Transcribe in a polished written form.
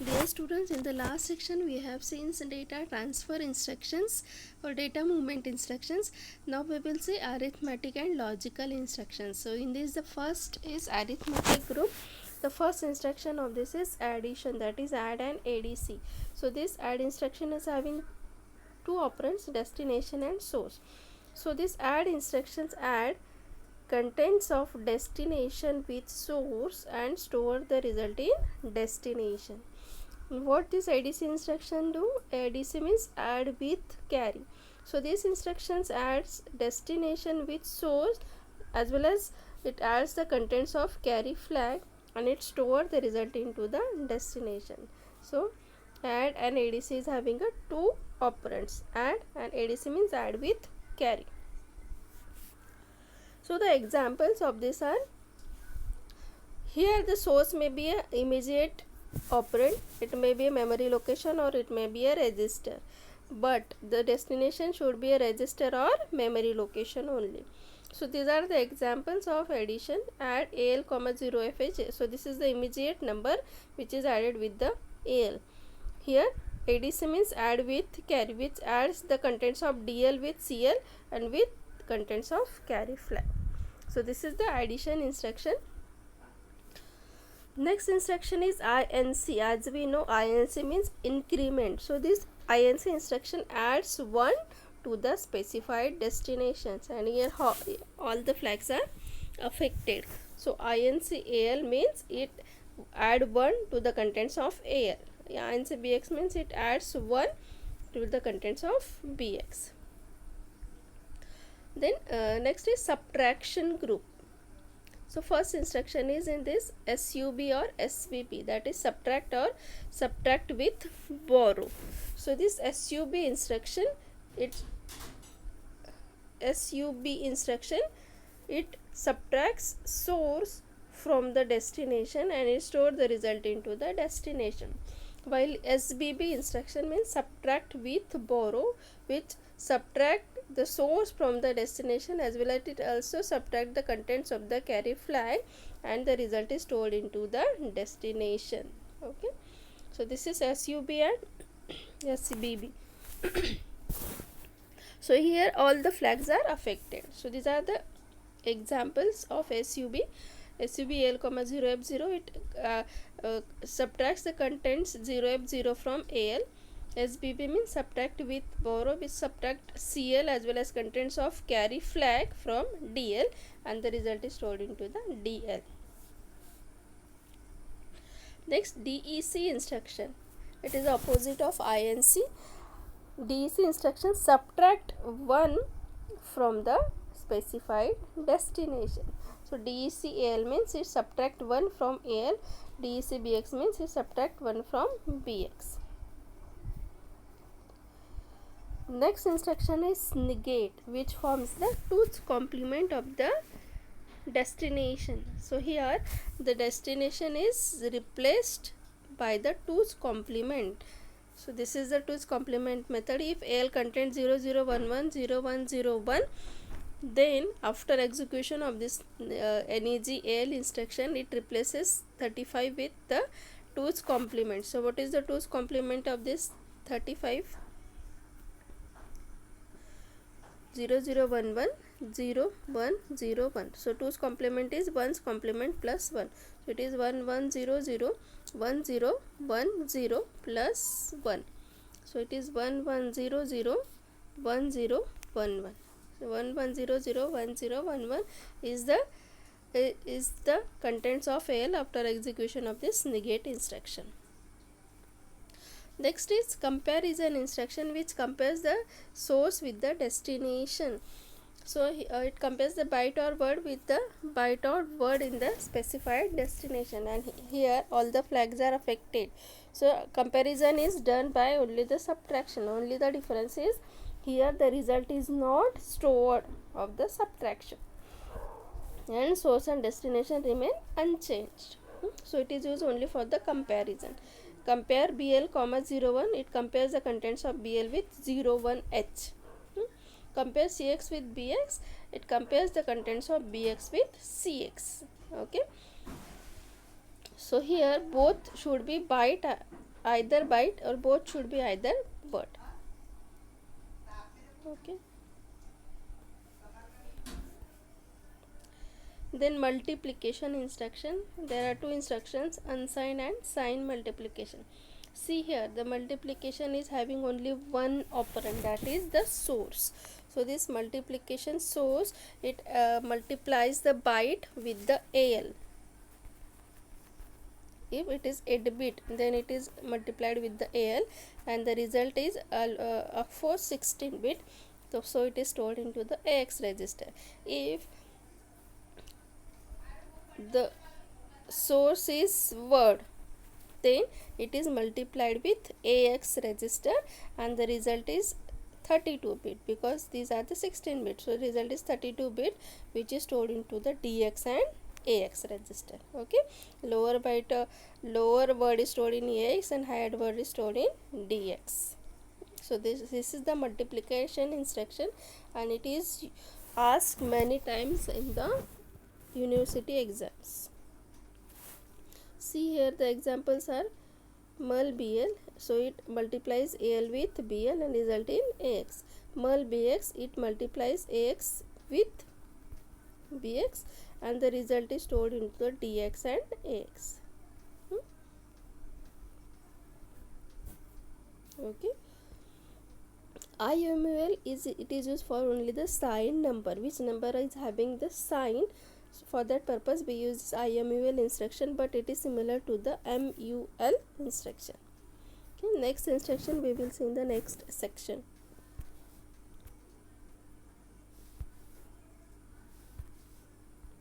Dear students, in the last section we have seen some data transfer instructions or data movement instructions. Now we will see arithmetic and logical instructions. So in this, the first is arithmetic group. The first instruction of this is addition, that is add and ADC. So this add instruction is having two operands, destination and source. So this add instructions add contents of destination with source and store the result in destination. What this ADC instruction do? ADC means add with carry. So these instructions adds destination with source as well as it adds the contents of carry flag and it store the result into the destination. So add and ADC is having a two operands. Add and ADC means add with carry. So the examples of this are, here the source may be a immediate operand, it may be a memory location or it may be a register, but the destination should be a register or memory location only. So these are the examples of addition. Add AL, 0FH. So this is the immediate number which is added with the AL. Here ADC means add with carry, which adds the contents of DL with CL and with contents of carry flag. So this is the addition instruction. Next instruction is INC. As we know, INC means increment. So this INC instruction adds 1 to the specified destinations, and here all the flags are affected. So INC AL means it add 1 to the contents of AL. INC BX means it adds 1 to the contents of BX. Then next is subtraction group. So first instruction is in this SUB or SVP, that is subtract or subtract with borrow. So this SUB instruction, it subtracts source from the destination and it stores the result into the destination. While SBB instruction means subtract with borrow, which subtract the source from the destination as well as it also subtract the contents of the carry flag and the result is stored into the destination. Okay, so this is SUB and SBB. So here all the flags are affected. So these are the examples of SUB. SUB L, 0F0, it subtracts the contents 0F0 from AL. SBB means subtract with borrow, which subtract CL as well as contents of carry flag from DL and the result is stored into the DL. Next, DEC instruction. It is opposite of INC. DEC instruction subtract 1 from the specified destination. So DEC AL means it subtract 1 from AL. DEC BX means it subtract 1 from BX. Next instruction is negate, which forms the 2's complement of the destination. So here the destination is replaced by the 2's complement. So this is the 2's complement method. If AL contains 0011 0101, then after execution of this NEG AL instruction, it replaces 35 with the 2's complement. So what is the 2's complement of this 35? 0011 0101. So 2's complement is 1's complement plus 1. So it is 1100 1010 plus 1. So it is 1100 1011. So 1100 1011 is the contents of AL after execution of this negate instruction. Next is comparison instruction, which compares the source with the destination. So it compares the byte or word with the byte or word in the specified destination, and here all the flags are affected. So comparison is done by only the subtraction. Only the difference is here the result is not stored of the subtraction and source and destination remain unchanged. So it is used only for the comparison. Compare BL, 01, it compares the contents of BL with 01H. Compare CX with BX, it compares the contents of BX with CX. Okay, so here both should be byte either byte or both should be either word. Okay. Then multiplication instruction, there are two instructions, unsigned and signed multiplication. See here, the multiplication is having only one operand, that is the source. So this multiplication source, it multiplies the byte with the AL. If it is 8 bit, then it is multiplied with the AL, and the result is for 16 bit. So it is stored into the AX register. If the source is word, then it is multiplied with AX register, and the result is 32 bit, because these are the 16 bit. So result is 32 bit, which is stored into the DX and AX register. Okay, lower byte, lower word is stored in AX and higher word is stored in DX. So this is the multiplication instruction, and it is asked many times in the university exams. See here, the examples are mul BL, so it multiplies AL with BL and result in AX. Mul BX, it multiplies AX with BX and the result is stored into the DX and AX. Okay. IMUL is used for only the sign number, which number is having the sign. So for that purpose we use IMUL instruction, but it is similar to the MUL instruction. Okay, next instruction we will see in the next section.